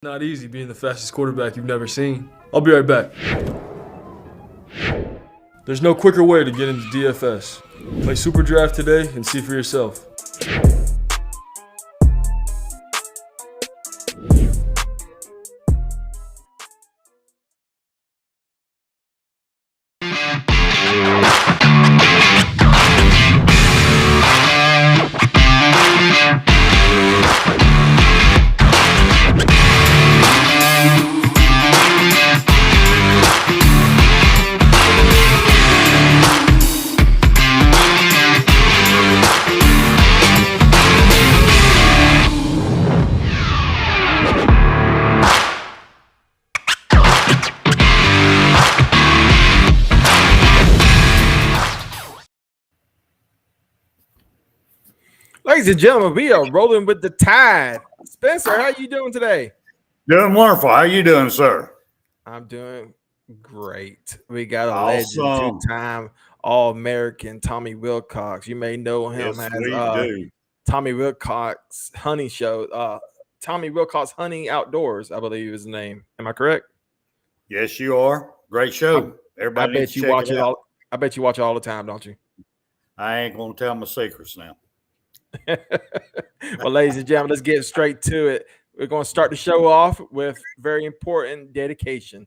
Not easy being the fastest quarterback you've never seen. I'll be right back. There's no quicker way to get into DFS. Play Super Draft today and see for yourself. Ladies and gentlemen, we are rolling with the tide. Spencer, how you doing today? Doing wonderful. How you doing, sir? I'm doing great. We got a legend, two-time All American Tommy Wilcox. You may know him as Tommy Wilcox Hunting Show. Tommy Wilcox Hunting Outdoors, I believe is his name. Am I correct? Yes, you are. Great show. Everybody, I bet you watch it all. I bet you watch it all the time, don't you? I ain't gonna tell my secrets now. Well, ladies and gentlemen, let's get straight to it. We're going to start the show off with very important dedication.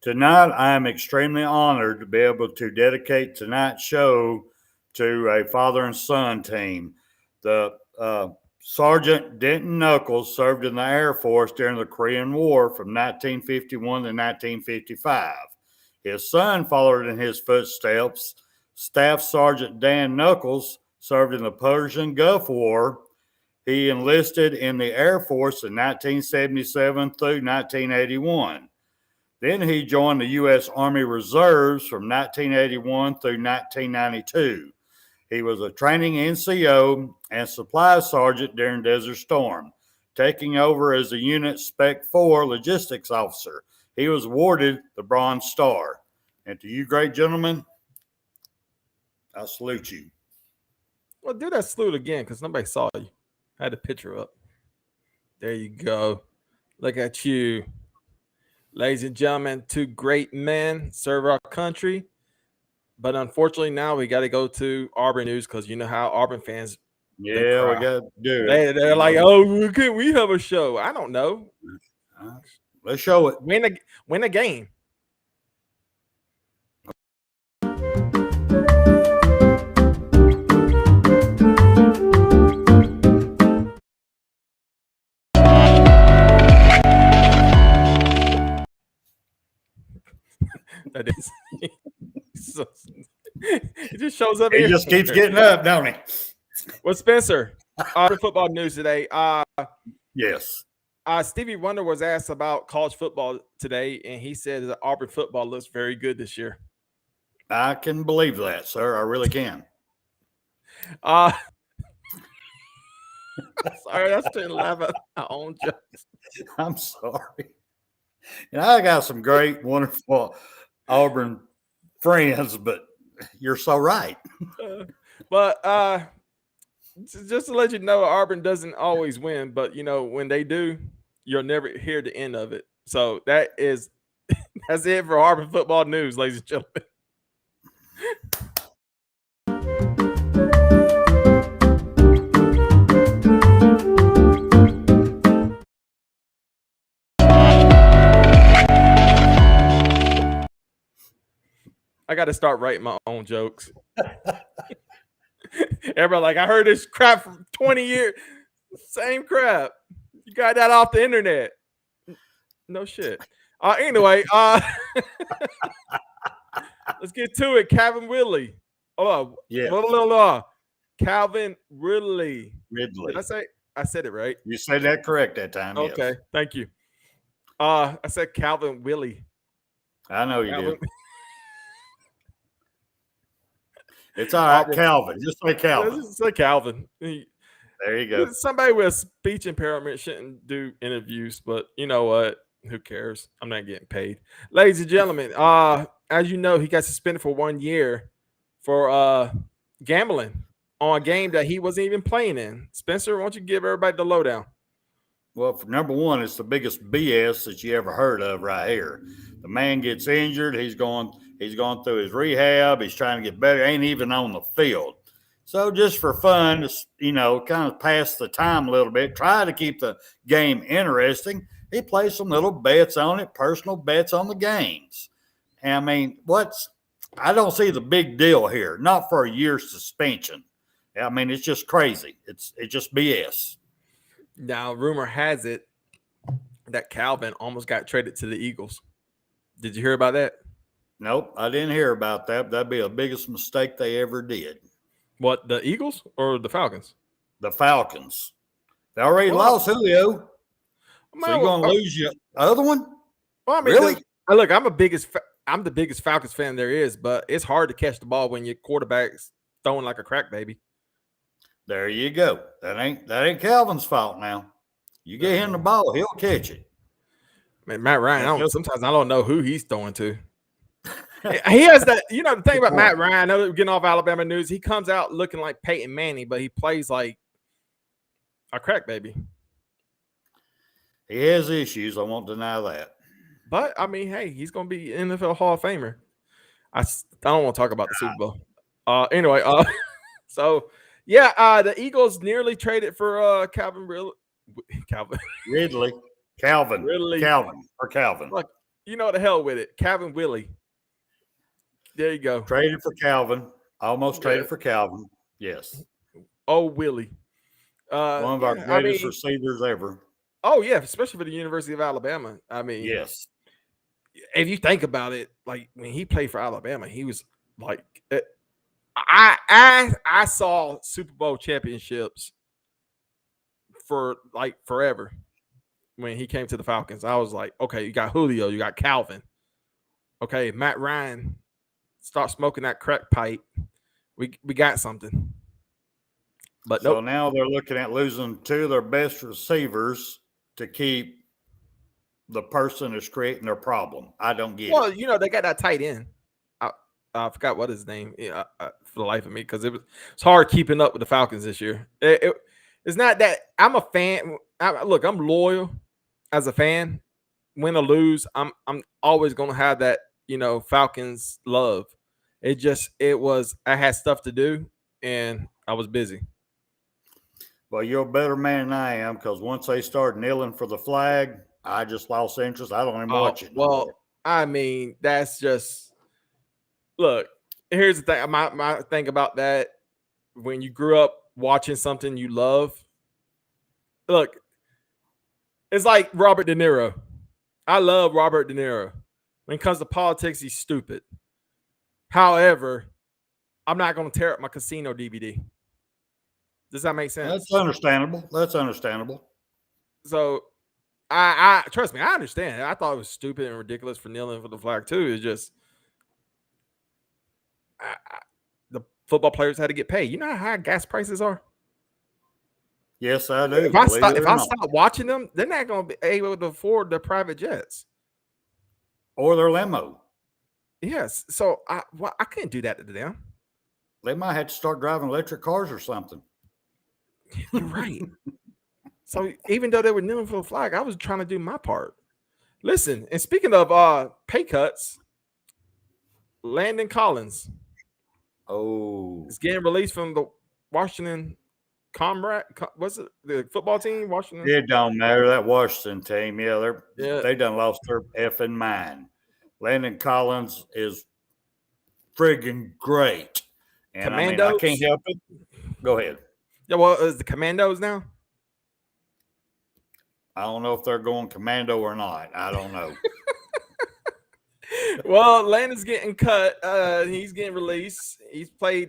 Tonight, I am extremely honored to be able to dedicate tonight's show to a father and son team. The Sergeant Denton Knuckles served in the Air Force during the Korean War from 1951 to 1955. His son followed in his footsteps. Staff Sergeant Dan Knuckles served in the Persian Gulf War. He enlisted in the Air Force in 1977 through 1981. Then he joined the U.S. Army Reserves from 1981 through 1992. He was a training NCO and supply sergeant during Desert Storm, taking over as a Unit Spec 4 logistics officer. He was awarded the Bronze Star. And to you great gentlemen, I salute you. Well, do that salute again because nobody saw you. I had a picture up. There you go. Look at you. Ladies and gentlemen, two great men serve our country. But unfortunately, now we got to go to Auburn news because you know how Auburn fans. Yeah, we got to do it. They're like, oh, can we have a show? I don't know. Let's show it. Win a game. That is. He just shows up. He just keeps getting up, don't he? Well, Spencer, Auburn football news today. Yes. Stevie Wonder was asked about college football today, and he said that Auburn football looks very good this year. I can believe that, sir. I really can. Sorry, I still laugh at my own jokes. I'm sorry. And I got some great, wonderful Auburn friends, but you're so right. But just to let you know, Auburn doesn't always win, but you know when they do, you'll never hear the end of it. So that's it for Auburn football news, ladies and gentlemen. I got to start writing my own jokes. Everybody like, I heard this crap for 20 years. Same crap. You got that off the internet. No shit. Anyway, let's get to it. Calvin Ridley. Oh, yeah. Calvin Ridley. Did I said it right? You said that correct that time. Okay, yes. Thank you. I said Calvin Willie. I know you did. It's all right, Calvin. Just say Calvin. Just say Calvin. There you go. Somebody with speech impairment shouldn't do interviews, but you know what? Who cares? I'm not getting paid. Ladies and gentlemen, as you know, he got suspended for 1 year for gambling on a game that he wasn't even playing in. Spencer, why don't you give everybody the lowdown? Well, for number one, it's the biggest BS that you ever heard of right here. The man gets injured. He's gone through his rehab. He's trying to get better. Ain't even on the field. So just for fun, just, kind of pass the time a little bit, try to keep the game interesting. He plays some little bets on it, personal bets on the games. And I mean, I don't see the big deal here. Not for a year's suspension. I mean, it's just crazy. It's just BS. Now, rumor has it that Calvin almost got traded to the Eagles. Did you hear about that? Nope, I didn't hear about that. That'd be the biggest mistake they ever did. What, the Eagles or the Falcons? The Falcons. They already lost Julio. So you're going to lose your other one? Well, I mean, really? Look, I'm the biggest Falcons fan there is, but it's hard to catch the ball when your quarterback's throwing like a crack baby. There you go. That ain't Calvin's fault now. You get him the ball, he'll catch it. Man, Matt Ryan, sometimes I don't know who he's throwing to. He has that, the thing about Matt Ryan, I know that we're getting off Alabama news. He comes out looking like Peyton Manning, but he plays like a crack baby. He has issues. I won't deny that. But, I mean, hey, he's going to be NFL Hall of Famer. I don't want to talk about the Super Bowl. Anyway, so, yeah, the Eagles nearly traded for Calvin Ridley. Look, you know the hell with it. Calvin Willie. There you go. Traded for Calvin. Almost traded for Calvin. Yes. Oh, Willie. One of our greatest receivers ever. Oh, yeah, especially for the University of Alabama. I mean, yes. If you think about it, like when he played for Alabama, he was like, I saw Super Bowl championships for like forever when he came to the Falcons. I was like, okay, you got Julio, you got Calvin. Okay, Matt Ryan, start smoking that crack pipe. We got something. But so now they're looking at losing two of their best receivers to keep the person that's creating their problem. I don't get it. Well, they got that tight end. I forgot what his name for the life of me because it's hard keeping up with the Falcons this year. It's not that I'm a fan. I'm loyal as a fan. Win or lose, I'm always gonna have that Falcons love. I had stuff to do and I was busy. Well, you're a better man than I am because once they start kneeling for the flag, I just lost interest. I don't even watch it. Well, I mean, that's just look. Here's the thing. My thing about that: when you grew up watching something you love, look, it's like Robert De Niro. I love Robert De Niro. When it comes to politics, he's stupid. However, I'm not going to tear up my Casino DVD. Does that make sense? That's understandable. So, I trust me, I understand. I thought it was stupid and ridiculous for kneeling for the flag too. It's just the football players had to get paid. You know how high gas prices are? Yes, I do. If I stop watching them, they're not going to be able to afford their private jets or their limo. Yes, so I couldn't do that to them. They might have to start driving electric cars or something. You're right. So even though they were kneeling for the flag, I was trying to do my part. Listen, and speaking of pay cuts, Landon Collins is getting released from the Washington was it the football team? Washington? It don't matter. That Washington team, they done lost their effing mind. Landon Collins is friggin' great. And I can't help it. Go ahead. Yeah, well, is the Commandos now? I don't know if they're going commando or not. I don't know. Well, Landon's getting cut. He's getting released. He's played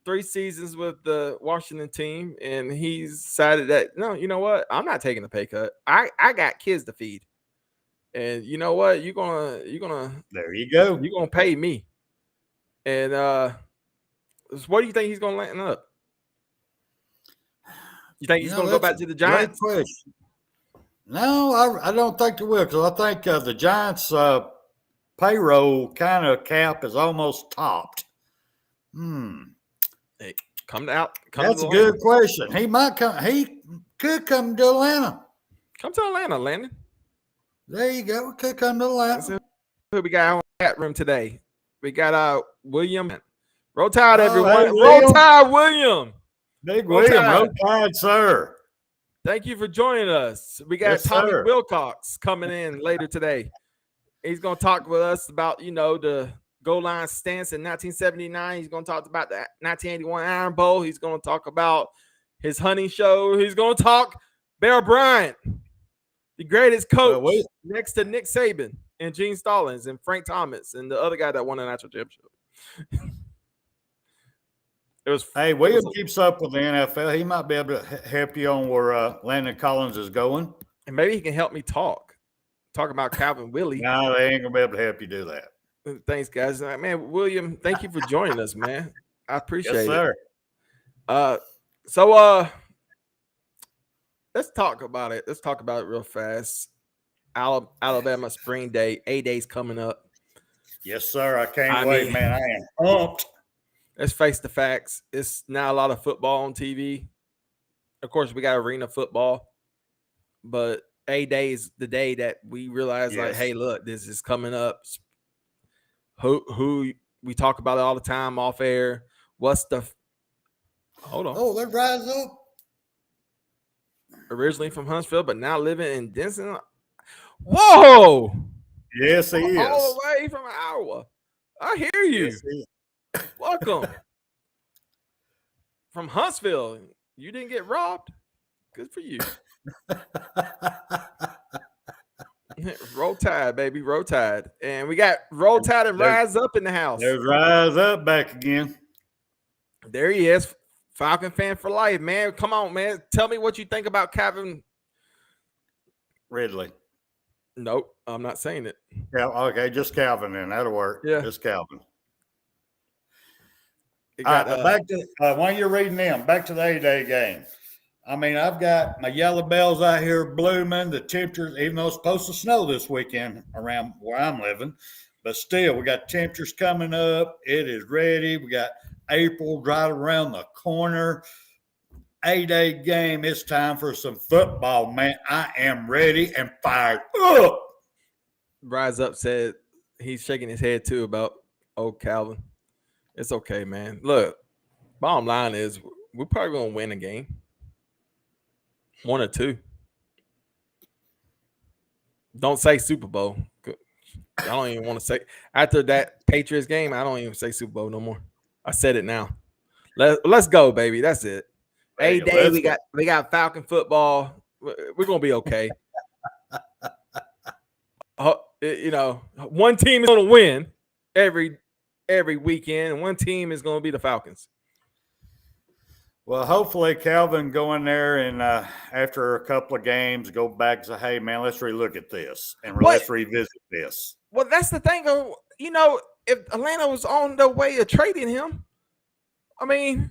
3 seasons with the Washington team, and he's decided that, no, you know what? I'm not taking a pay cut. I got kids to feed. And you know what? You're gonna there you go. You're gonna pay me. And what do you think he's going to land up? You think he's going to go back to the Giants? Great question. No, I don't think they will, because I think the Giants' payroll kind of cap is almost topped. Hey, come out. That's a good question. He might come. He could come to Atlanta. Come to Atlanta, Landon. There you go. Could come to Atlanta. Who we got on the chat room today? We got William. Roll Tide, everyone. Hey, Roll Tide, William. Big William. Roll Tide, sir. Thank you for joining us. We got Tommy Wilcox coming in later today. He's going to talk with us about, the goal line stance in 1979. He's going to talk about the 1981 Iron Bowl. He's going to talk about his hunting show. He's going to talk Bear Bryant, the greatest coach next to Nick Saban and Gene Stallings and Frank Thomas and the other guy that won a national championship. William keeps up with the NFL. He might be able to help you on where Landon Collins is going. And maybe he can help me talk about Calvin Ridley. No, they ain't going to be able to help you do that. Thanks, guys. Man, William, thank you for joining us, man. I appreciate it. Yes, sir. So let's talk about it. Let's talk about it real fast. Alabama spring day, A-Day's coming up. Yes, sir. I can't wait, man. I am pumped. Let's face the facts. It's not a lot of football on TV. Of course, we got arena football, but A-Day is the day that we realize, like, hey, look, this is coming up. Who we talk about it all the time off air. What's the hold on? Oh, they rise up. Originally from Huntsville, but now living in Denison. Whoa! Yes, he is. All the way from Iowa. I hear you. Yes, Welcome. From Huntsville. You didn't get robbed? Good for you. Roll Tide, baby. Roll Tide. And we got Roll Tide and Rise Up in the house. There's Rise Up back again. There he is. Falcon fan for life, man. Come on, man. Tell me what you think about Calvin Ridley. Nope, I'm not saying it. Yeah, okay, just Calvin then. That'll work. Yeah. Just Calvin. Back to while you're reading them, back to the A-Day game. I mean, I've got my yellow bells out here blooming. The temperatures, even though it's supposed to snow this weekend around where I'm living, but still, we got temperatures coming up. It is ready. We got April right around the corner. A-Day game. It's time for some football, man. I am ready and fired up. Rise Up said he's shaking his head too about Calvin. It's okay, man. Look, bottom line is we're probably gonna win a game. 1 or 2. Don't say Super Bowl. I don't even want to say after that Patriots game. I don't even say Super Bowl no more. I said it now. Let's go, baby. That's it. A-Day, we got Falcon football. We're gonna be okay. One team is gonna win every weekend, and one team is gonna be the Falcons. Well, hopefully Calvin go in there and after a couple of games go back and say, hey, man, let's relook at this and let's revisit this. Well, that's the thing. If Atlanta was on the way of trading him, I mean,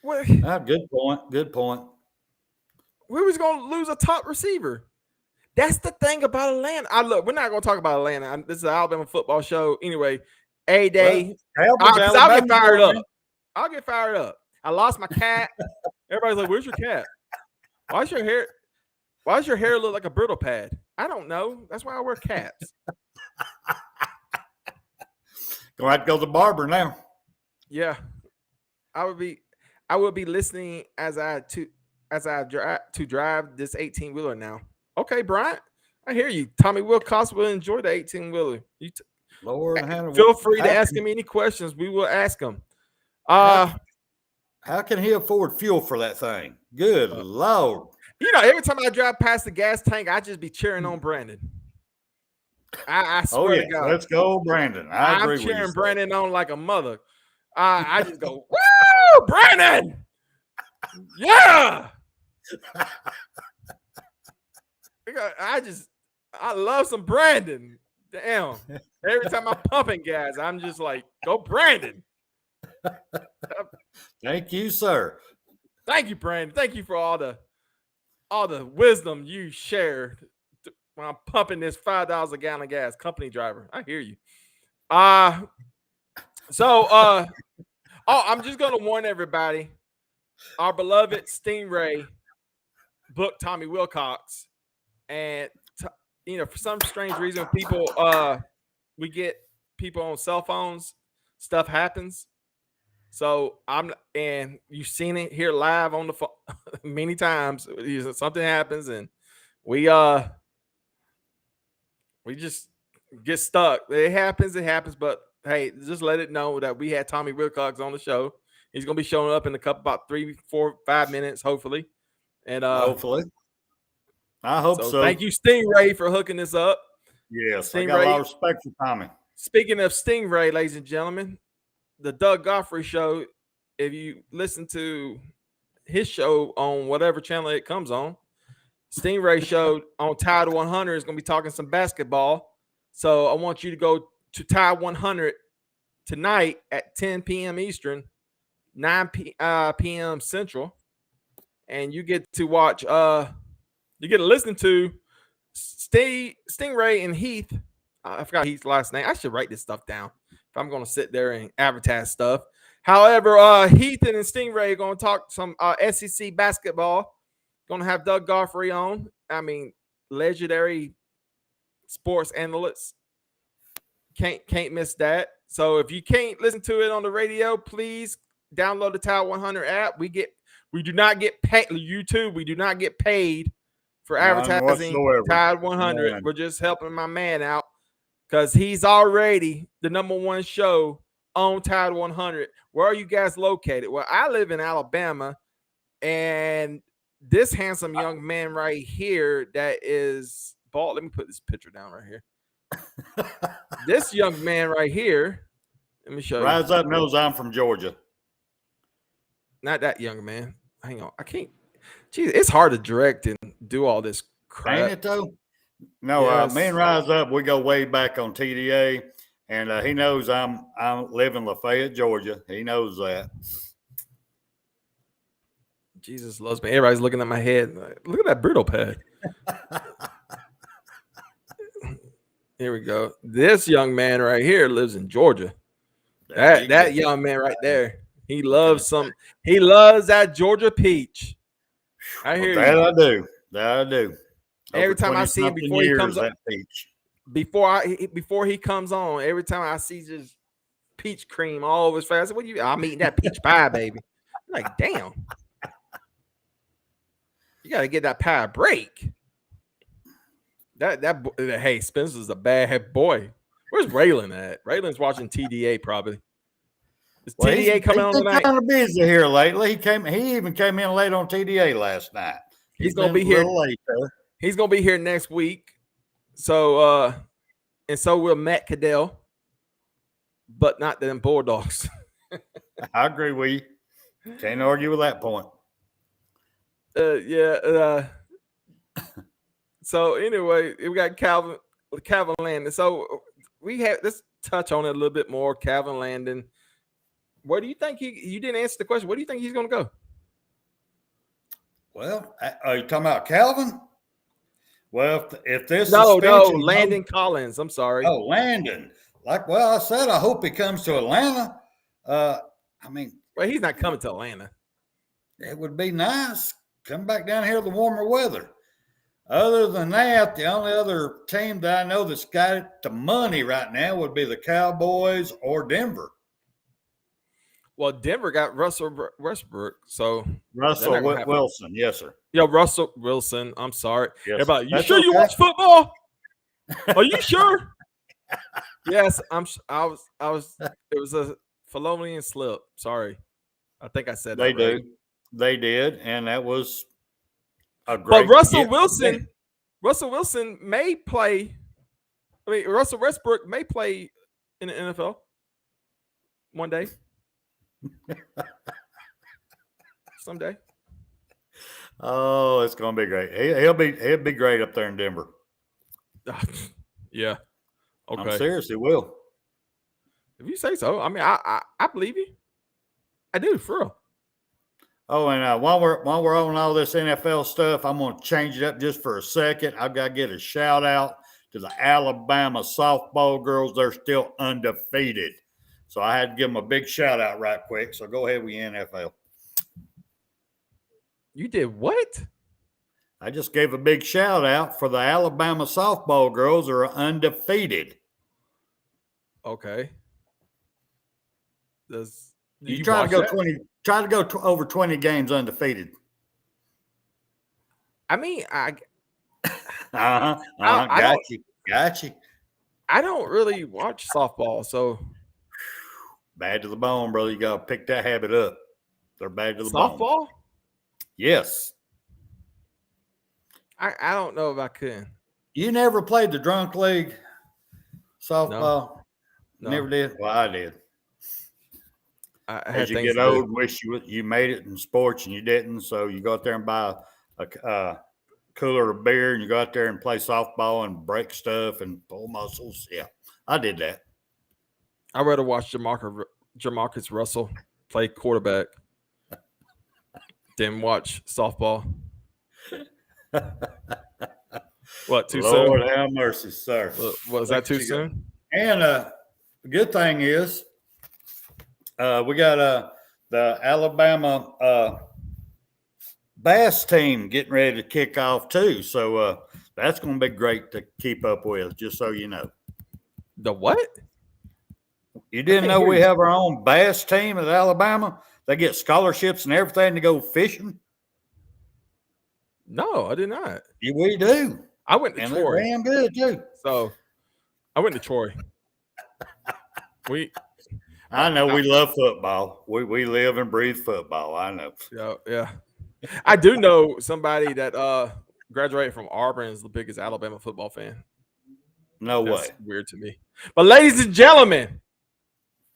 good point. Good point. We was going to lose a top receiver. That's the thing about Atlanta. Look, we're not going to talk about Atlanta. This is an Alabama football show. Anyway, A-Day. I'll get fired up. I'll get fired up. I lost my cat. Everybody's like, where's your cat? Why's your hair look like a brittle pad? I don't know. That's why I wear caps. Gonna have to go to the barber now. Yeah. I would be listening as I drive this 18-wheeler now. Okay, Bryant, I hear you. Tommy Wilcox will enjoy the 18-wheeler. Feel free to ask him any questions. We will ask him. How can he afford fuel for that thing? Good Lord. Every time I drive past the gas tank, I just be cheering on Brandon. I swear to God. Let's go, Brandon. I'm cheering Brandon on like a mother. I just go, woo, Brandon! Yeah! I love some Brandon. Damn. Every time I'm pumping gas, I'm just like, go Brandon. Thank you, sir. Thank you, Brandon. Thank you for all the wisdom you shared when I'm pumping this $5 a gallon of gas. Company driver. I hear you. I'm just gonna warn everybody. Our beloved Stingray booked Tommy Wilcox, and for some strange reason, we get people on cell phones. Stuff happens. So and you've seen it here live on the phone many times. Something happens, and we just get stuck. It happens. But hey, just let it know that we had Tommy Wilcox on the show. He's gonna be showing up in about 3, 4, 5 minutes, hopefully. And hopefully, I hope so. Thank you, Stingray, for hooking this up. Yes, Stingray, I got a lot of respect for Tommy. Speaking of Stingray, ladies and gentlemen, the Doug Godfrey Show. If you listen to his show on whatever channel it comes on, Stingray Show on Tide 100 is going to be talking some basketball. So I want you to go to Tide 100 tonight at 10 p.m. Eastern, 9 p.m. Central, and you get to watch. You get to listen to Stingray and Heath. I forgot Heath's last name. I should write this stuff down if I'm going to sit there and advertise stuff. However, Heath and Stingray are going to talk some SEC basketball. Going to have Doug Godfrey on. I mean, legendary sports analyst. Can't miss that. So if you can't listen to it on the radio, please download the Tide 100 app. We do not get paid. YouTube, we do not get paid for advertising Tide 100. Man. We're just helping my man out because he's already the #1 show on Tide 100. Where are you guys located? Well, I live in Alabama, and this handsome young man right here that is bald. Let me put this picture down right here. This young man right here. Let me show you. Rise up knows I'm from Georgia. Not that young man. Hang on. I can't. Geez, it's hard to direct and do all this crap. Ain't it though? No, yes. Me and Rise Up, we go way back on TDA, and he knows I live in Lafayette, Georgia. He knows that. Jesus loves me. Everybody's looking at my head. Look at that brittle pad. Here we go. This young man right here lives in Georgia. That young man right there. He loves that Georgia peach. I hear that you. That I do. Every time I see him before he comes on, before he comes on, every time I see just peach cream all over his face, I'm eating that peach pie, baby. I'm like, damn. You got to get that pie a break. Hey, Spencer's a bad boy. Where's Raylan at? Raylan's watching TDA probably. Is TDA coming on tonight? He's kind of busy here lately. He even came in late on TDA last night. He's gonna be here late, though. He's gonna be here next week. So and so will Matt Cadell, but not them Bulldogs. I agree with you. Can't argue with that point. So anyway, we got Calvin Landon. So let's touch on it a little bit more. Calvin Landon. Where do you think you didn't answer the question. Where do you think he's going to go? Well, are you talking about Calvin? Well, if this no, Landon Collins. I'm sorry. Oh, Landon. I said, I hope he comes to Atlanta. Well, he's not coming to Atlanta. It would be nice. Come back down here to the warmer weather. Other than that, the only other team that I know that's got the money right now would be the Cowboys or Denver. Well, Denver got Russell Westbrook, so Russell Wilson, yes, sir. Yeah, Russell Wilson. I'm sorry. Yes, everybody, you sure you watch football? Are you sure? Yes, I was. It was a Philonian slip. Sorry, I think I said that. They did, and that was a great. But Russell Wilson may play. Russell Westbrook may play in the NFL one day. Someday. Oh, it's gonna be great. He'll be great up there in Denver. Yeah. Okay. I'm serious. It will. If you say so, I mean, I believe you. I do, for real. Oh, and while we're on all this NFL stuff, I'm going to change it up just for a second. I've got to get a shout out to the Alabama softball girls. They're still undefeated, so I had to give them a big shout out right quick. So go ahead with your NFL. You did what? I just gave a big shout out for the Alabama softball girls. Are undefeated. Okay. You try to go that? 20. Try to go over 20 games undefeated. I mean, Got you. I don't really watch softball, so bad to the bone, brother. You got to pick that habit up. They're bad to the bone. Softball? Yes. I don't know if I could. You never played the drunk league softball? No. Never did? Well, I did. As you get old, wish you made it in sports and you didn't. So you go out there and buy a cooler of beer and you go out there and play softball and break stuff and pull muscles. Yeah, I did that. I'd rather watch Jamarcus Russell play quarterback than watch softball. What, too soon? Lord have mercy, sir. Was that too soon? And the good thing is, we got the Alabama bass team getting ready to kick off too. So that's going to be great to keep up with, just so you know. The what? You didn't know we have our own bass team at Alabama? They get scholarships and everything to go fishing? No, I did not. Yeah, we do. I went to Troy. They're damn good too. So I went to Troy. I know we love football. We live and breathe football. I know. Yeah. I do know somebody that graduated from Auburn is the biggest Alabama football fan. No That's way. Weird to me. But ladies and gentlemen,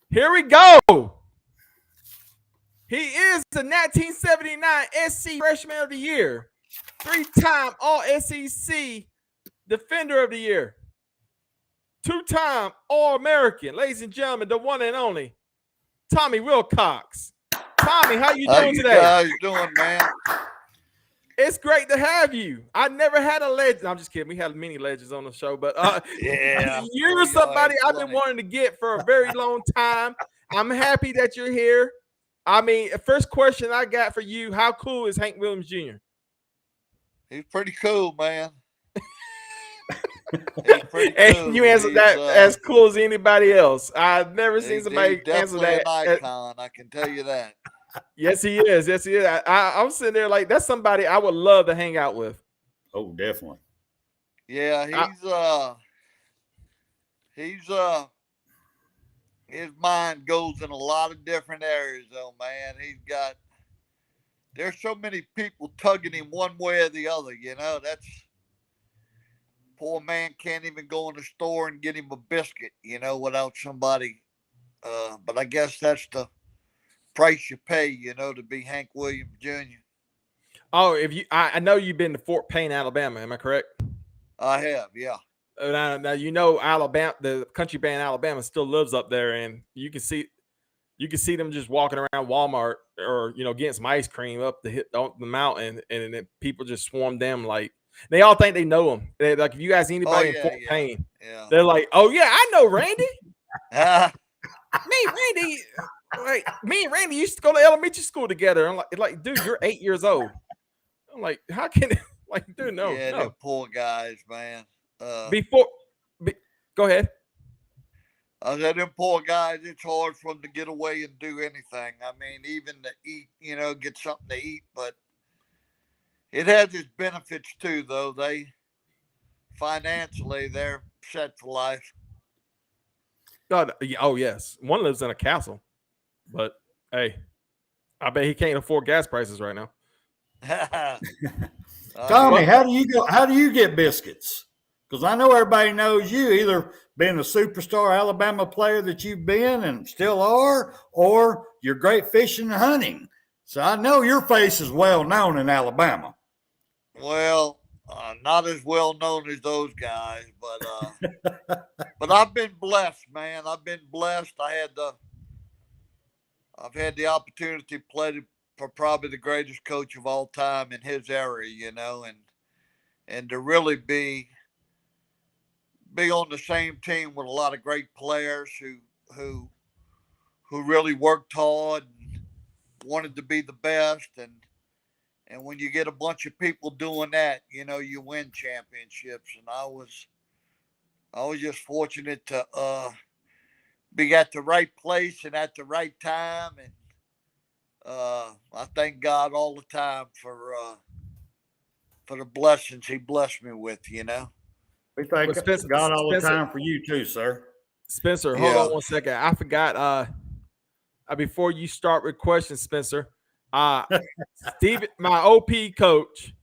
here we go. He is the 1979 SC Freshman of the Year, 3-time All-SEC Defender of the Year, 2-time All-American. Ladies and gentlemen, the one and only Tommy Wilcox. Tommy, how you doing today? How you doing, man? It's great to have you. I never had a legend. I'm just kidding. We had many legends on the show, but yeah, you're somebody I've been wanting to get for a very long time. I'm happy that you're here. I mean, first question I got for you: how cool is Hank Williams Jr.? He's pretty cool, man. He's pretty And cool. you answered that as cool as anybody else. I've never seen somebody answer that. An icon, I can tell you that. Yes, he is. Yes, he is. I'm sitting there like that's somebody I would love to hang out with. Oh, definitely. Yeah, his mind goes in a lot of different areas, though, man. There's so many people tugging him one way or the other, you know. That's poor man can't even go in the store and get him a biscuit, you know, without somebody. But I guess that's the price you pay, you know, to be Hank Williams Jr. Oh, I know you've been to Fort Payne, Alabama. Am I correct? I have, yeah. Now you know Alabama, the country band Alabama still lives up there, and you can see them just walking around Walmart or getting some ice cream up the mountain, and then people just swarm them like they all think they know them. Like if you ask anybody in Fort Payne, they're like, "Oh yeah, I know Randy." Me and Randy used to go to elementary school together. I'm like, dude, you're 8 years old. I'm like, how can it? Like, dude, no. Yeah, they're poor guys, man. Go ahead. I said, them poor guys, it's hard for them to get away and do anything. I mean, even to eat, get something to eat. But it has its benefits too, though. Financially, they're set for life. God, oh yes, one lives in a castle, but hey, I bet he can't afford gas prices right now. Tommy, how do you get biscuits? Because I know everybody knows you either being a superstar Alabama player that you've been and still are, or you're great fishing and hunting. So I know your face is well known in Alabama. Well, Not as well known as those guys, but I've been blessed, man. I've been blessed. I've had the opportunity to play for probably the greatest coach of all time in his area, and to really be on the same team with a lot of great players who really worked hard and wanted to be the best. And when you get a bunch of people doing that, you win championships. And I was just fortunate to be at the right place and at the right time. And I thank God all the time for the blessings He blessed me with. We thank God all the time for you too, sir. Spencer, hold on 1 second. I forgot. Before you start with questions, Spencer, Steve, my OP coach,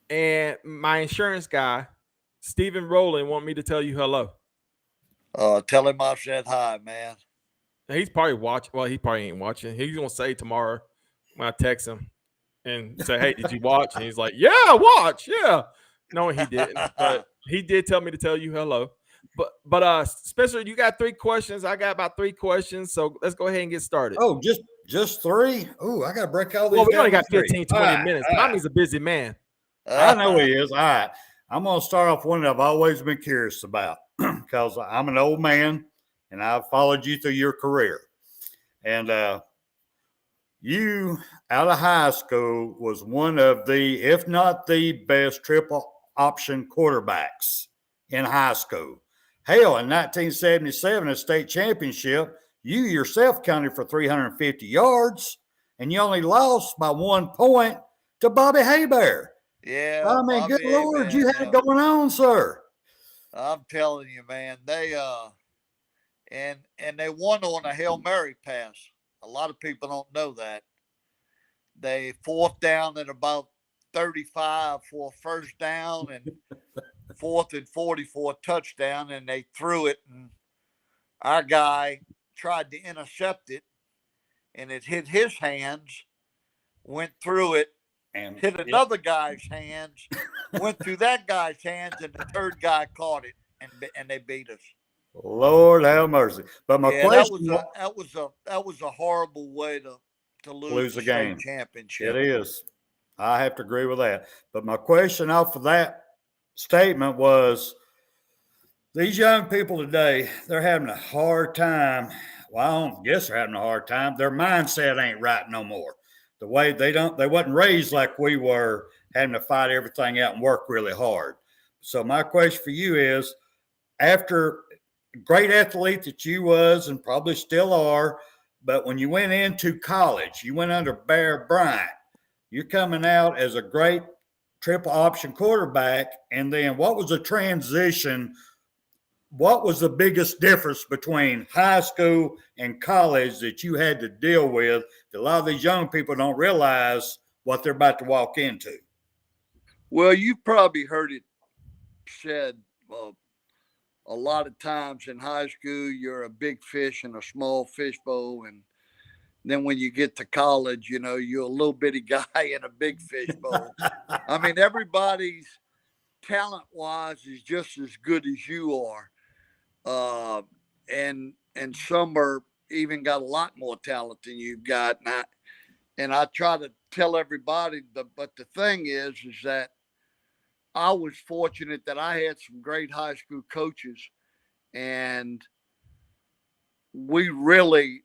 and my insurance guy, Stephen Rowland, want me to tell you hello. Tell him I said hi, man. He's probably watching. Well, he probably ain't watching. He's gonna say tomorrow when I text him and say, "Hey, did you watch?" And he's like, "Yeah, I watched. Yeah." No, he didn't, but he did tell me to tell you hello. But Spencer, you got 3 questions. I got about 3 questions, so let's go ahead and get started. Oh, just 3? Oh, I got to break all these. Well, we only got 3. 15, 20 minutes. Tommy's a busy man. I know he is. All right. I'm going to start off one that I've always been curious about because I'm an old man and I've followed you through your career. And you, out of high school, was one of the, if not the best triple option quarterbacks in high school. Hell, in 1977, a state championship, you yourself counted for 350 yards, and you only lost by 1 point to Bobby Haybear. Yeah. I mean, Bobby good Lord, Haybear, you had it going on, sir. I'm telling you, man. They and they won on a Hail Mary pass. A lot of people don't know that. They 4th down at about 35 for a first down and 4th and 40 for a touchdown, and they threw it, and our guy tried to intercept it, and it hit his hands, went through it, and hit another guy's hands, went through that guy's hands, and the third guy caught it, and they beat us. Lord have mercy. But my question that was a horrible way to lose the game championship. It is. I have to agree with that. But my question off of that statement was, these young people today, they're having a hard time. Well, I don't guess they're having a hard time. Their mindset ain't right no more. The way they wasn't raised like we were, having to fight everything out and work really hard. So my question for you is, after great athlete that you was and probably still are, but when you went into college, you went under Bear Bryant, you're coming out as a great triple option quarterback. And then what was the transition? What was the biggest difference between high school and college that you had to deal with that a lot of these young people don't realize what they're about to walk into? Well, you've probably heard it said a lot of times in high school, you're a big fish in a small fishbowl. And then when you get to college, you're a little bitty guy in a big fishbowl. I mean, everybody's talent-wise is just as good as you are. And some are even got a lot more talent than you've got. And I try to tell everybody, but the thing is that I was fortunate that I had some great high school coaches, and we really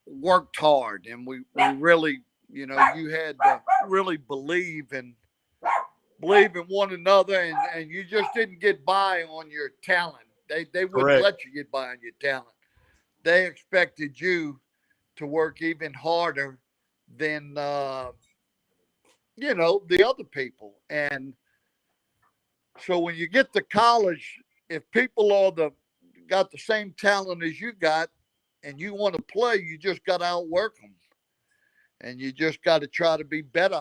worked hard, and we really, you had to really believe in one another, and you just didn't get by on your talent. They wouldn't let you get by on your talent. They expected you to work even harder than the other people. And so when you get to college, if people got the same talent as you got and you want to play, you just got to outwork them. And you just got to try to be better,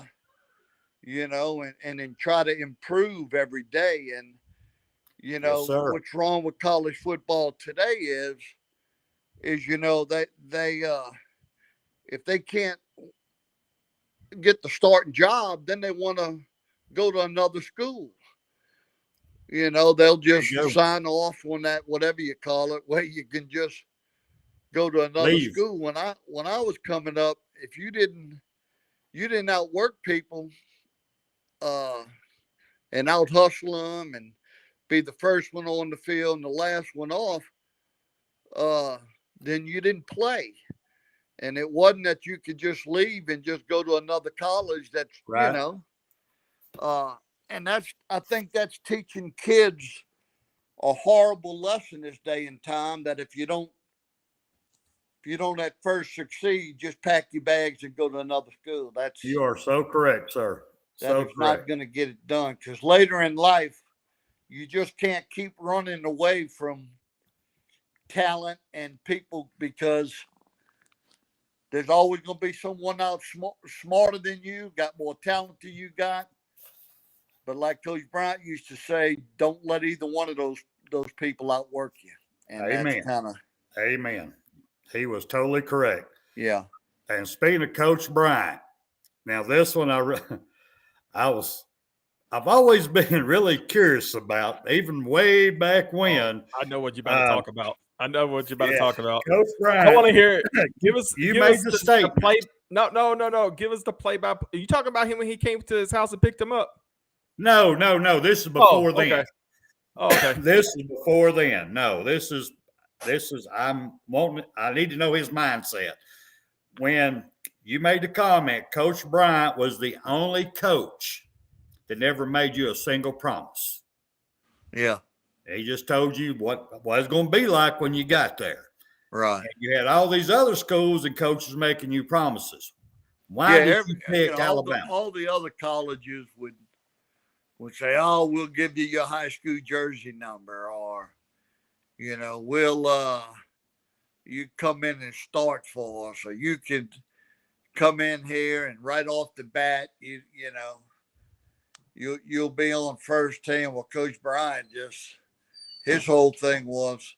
and then try to improve every day. And, Yes, what's wrong with college football today is they if they can't get the starting job, then they want to go to another school. You know, they'll just There you go. sign off on that, whatever you call it, where you can just go to another Leave. school. When I was coming up, if you didn't outwork people and out hustle them and be the first one on the field and the last one off, then you didn't play. And it wasn't that you could just leave and just go to another college that's, Right. you know, and I think that's teaching kids a horrible lesson this day and time, that if you don't at first succeed, just pack your bags and go to another school. You are so correct, sir. So that is not going to get it done, because later in life, you just can't keep running away from talent and people, because there's always going to be someone out smarter than you, got more talent than you got. But like Coach Bryant used to say, don't let either one of those people outwork you. And Amen. that's kind of, Amen. He was totally correct. yeah. And speaking of Coach Bryant, now this one I've always been really curious about, even way back when. I know what you're about to talk about. I know what you're about to talk about. Coach Bryant. I want to hear it. Give us. You give made us the statement. play. No. Give us the play by. Are you talking about him when he came to his house and picked him up? No. This is before okay. then. Oh, okay. This is before then. No, this is I need to know his mindset. When you made the comment, Coach Bryant was the only coach that never made you a single promise. Yeah. He just told you what it's going to be like when you got there. Right. And you had all these other schools and coaches making you promises. Why did you pick Alabama? All the other colleges would say, "Oh, we'll give you your high school jersey number," or, you know, we'll you come in and start for us, or you could come in here and right off the bat, you'll be on first team. Well, Coach Bryant his whole thing was,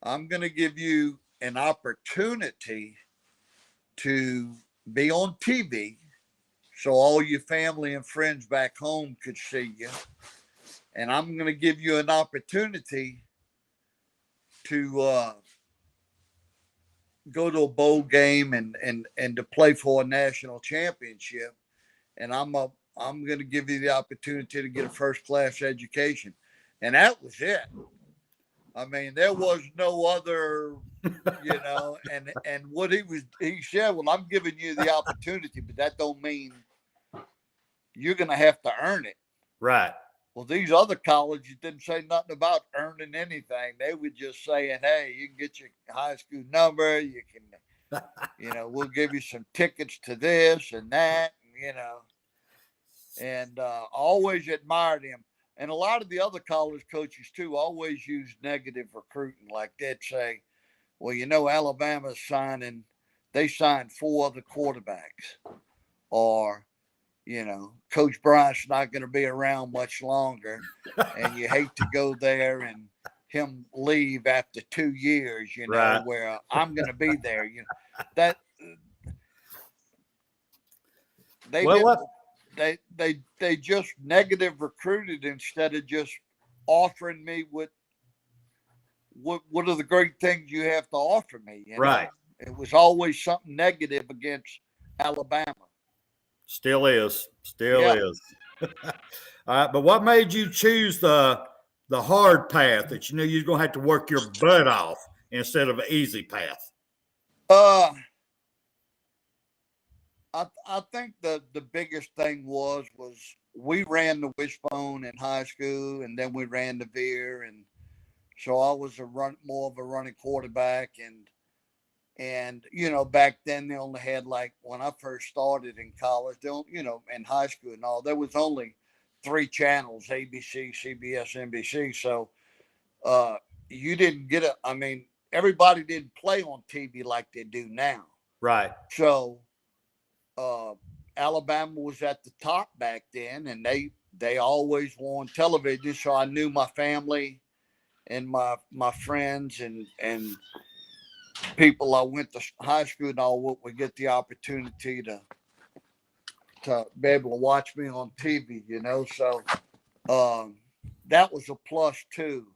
I'm going to give you an opportunity to be on TV so all your family and friends back home could see you. And I'm going to give you an opportunity to go to a bowl game and to play for a national championship. And I'm going to give you the opportunity to get a first-class education. And that was it. I mean, there was no other, and what he said, well, I'm giving you the opportunity, but that don't mean you're going to have to earn it. Right. Well, these other colleges didn't say nothing about earning anything. They were just saying, hey, you can get your high school number. You can, we'll give you some tickets to this and that, and always admired him. And a lot of the other college coaches, too, always use negative recruiting. Like they'd say, well, Alabama's they signed 4 other quarterbacks. Or, Coach Bryant's not going to be around much longer. And you hate to go there and him leave after 2 years, right. Where I'm going to be there. That they just negative recruited instead of just offering me what are the great things you have to offer me. Right. It was always something negative against Alabama. Still is. All right, but what made you choose the hard path that you knew you were going to have to work your butt off instead of an easy path? I think the biggest thing was we ran the wishbone in high school, and then we ran the veer, and so I was more of a running quarterback, and back then they only had, like, when I first started in college, in high school and all, there was only 3 channels: ABC, CBS, NBC. So you didn't get everybody didn't play on TV like they do now. Right. So Alabama was at the top back then, and they always won television. So I knew my family and my friends and people I went to high school and all would get the opportunity to be able to watch me on TV, So that was a plus too.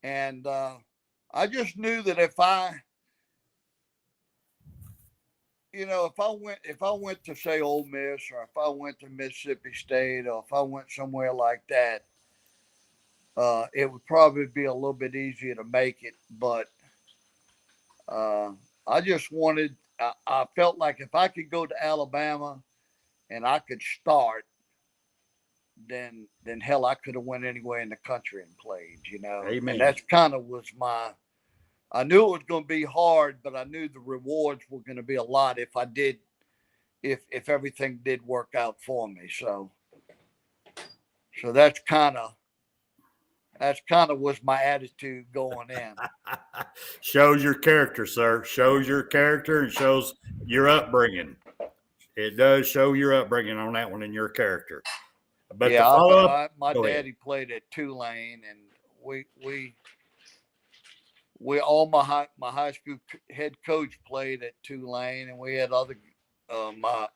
And I just knew that if I went to say Ole Miss, or if I went to Mississippi State, or if I went somewhere like that, it would probably be a little bit easier to make it. But I just wanted. I felt like if I could go to Alabama and I could start, then hell, I could have went anywhere in the country and played. Amen. And that's kind of was my. I knew it was going to be hard, but I knew the rewards were going to be a lot if I did, if everything did work out for me. So that's kind of was my attitude going in. Shows your character, sir. Shows your character and shows your upbringing. It does show your upbringing on that one and your character. But yeah, my daddy played at Tulane, and we all my high school head coach played at Tulane, and we had other my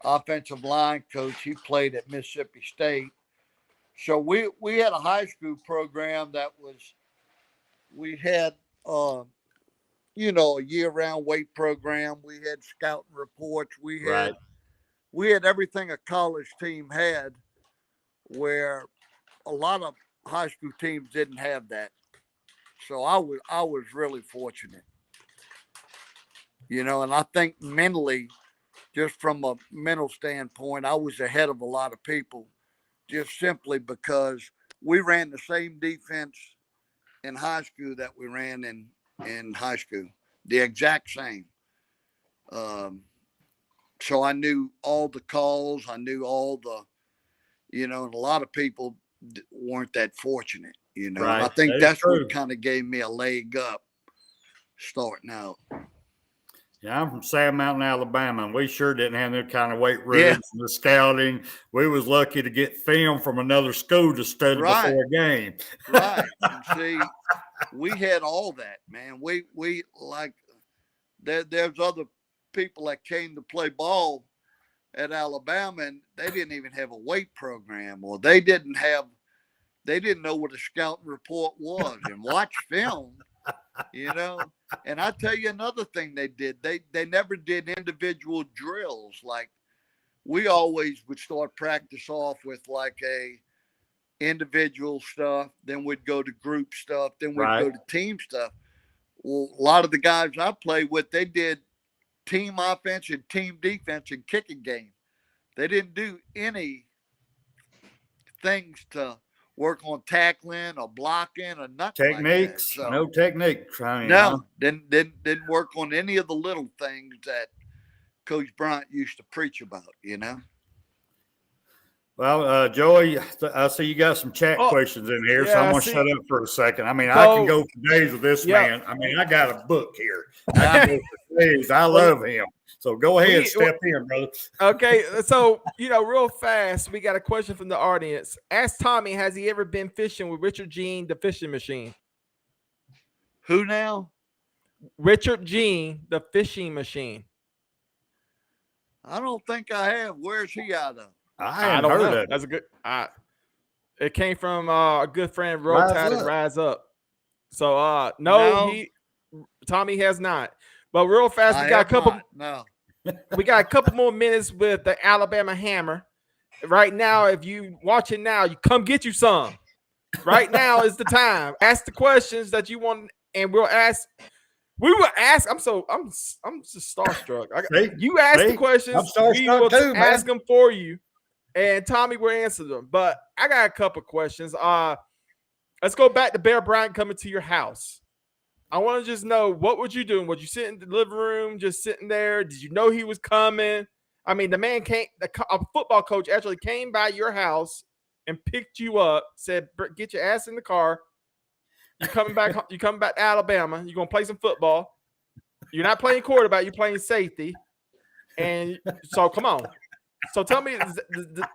offensive line coach, he played at Mississippi State. So we had a high school program that we had a year-round weight program. We had scouting reports. We had everything a college team had, where a lot of high school teams didn't have that. So I was really fortunate, and I think mentally, just from a mental standpoint, I was ahead of a lot of people, just simply because we ran the same defense in high school that we ran in high school, the exact same. So I knew all the calls, I knew all the, and a lot of people weren't that fortunate. Right. I think that's what kind of gave me a leg up starting out. Yeah, I'm from Sand Mountain, Alabama, and we sure didn't have that kind of weight rooms and the scouting. We was lucky to get film from another school to study before a game. Right. And see, we had all that, man. We like there's other people that came to play ball at Alabama, and they didn't even have a weight program, or they didn't know what a scouting report was and watch film, And I tell you another thing they did. They never did individual drills. Like, we always would start practice off with like a individual stuff, then we'd go to group stuff, then we'd go to team stuff. Well, a lot of the guys I played with, they did team offense and team defense and kicking game. They didn't do any things to work on tackling or blocking or nothing. Techniques, like that. So, no technique. Didn't work on any of the little things that Coach Bryant used to preach about, Well, Joey, I see you got some chat questions in here, so I'm going to shut up for a second. I mean, I can go for days with this man. I mean, I got a book here. I love him. So go ahead, step in, brother. Okay, so, real fast, we got a question from the audience. Ask Tommy, has he ever been fishing with Richard Jean, the fishing machine? Who now? Richard Jean, the fishing machine. I don't think I have. Where's he out of? I don't heard it. That's a good. It came from a good friend, Roll Tide and Rise Up. So no, Tommy has not. But real fast, we got a couple. We got a couple more minutes with the Alabama Hammer. Right now, if you watching now, you come get you some. Right now is the time. Ask the questions that you want, and we'll ask. We will ask. I'm just starstruck. You ask the questions. We will ask them for you. And Tommy will answer them. But I got a couple questions. Let's go back to Bear Bryant coming to your house. I want to just know, what would you do? Would you sit in the living room, just sitting there? Did you know he was coming? I mean, the man came, a football coach actually came by your house and picked you up, said, get your ass in the car. You're coming back to Alabama. You're going to play some football. You're not playing quarterback. You're playing safety. And so, come on. So tell me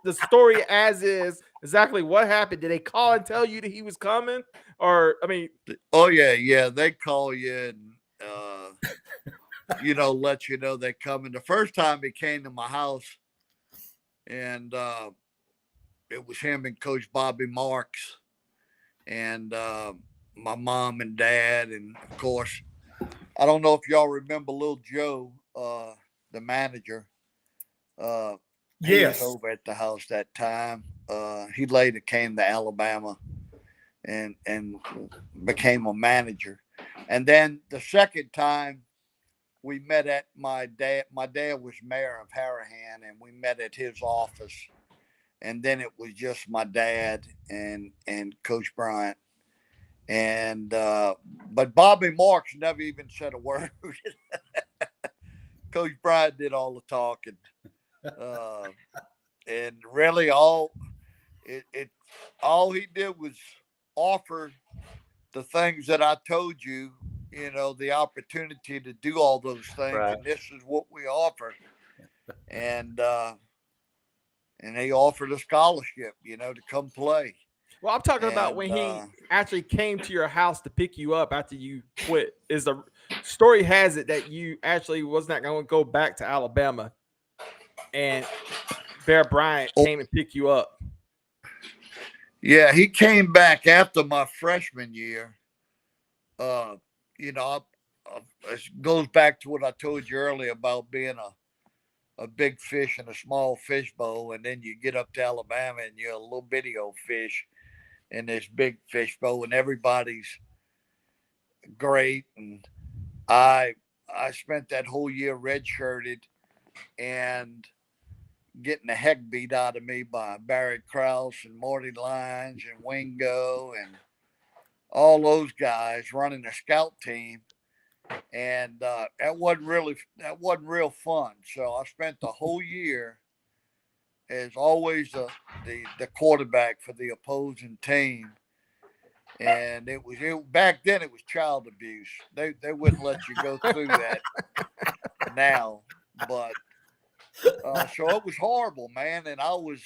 the story as is, exactly what happened. Did they call and tell you that he was coming? Or, I mean. Oh, yeah. They call you and, let you know they're coming. The first time he came to my house, and it was him and Coach Bobby Marks, and my mom and dad, and of course, I don't know if y'all remember Little Joe, the manager. He was Yes. over at the house that time. He later came to Alabama and became a manager. And then the second time we met at my dad was mayor of Harahan, and we met at his office. And then it was just my dad and Coach Bryant. And but Bobby Marks never even said a word. Coach Bryant did all the talking. And really all he did was offer the things that I told you, the opportunity to do all those things. Right. And this is what we offer. And he offered a scholarship, to come play. Well, I'm talking about when he actually came to your house to pick you up after you quit. Is the story has it that you actually was not going to go back to Alabama, and Bear Bryant came and picked you up? Yeah, he came back after my freshman year. It goes back to what I told you earlier about being a big fish in a small fish bowl, and then you get up to Alabama and you're a little bitty old fish in this big fish bowl, and everybody's great. And I spent that whole year redshirted and getting the heck beat out of me by Barry Krause and Marty Lyons and Wingo and all those guys running the scout team. And that wasn't real fun. So I spent the whole year as always the quarterback for the opposing team. And back then it was child abuse. They wouldn't let you go through that now, but so it was horrible, man. And I was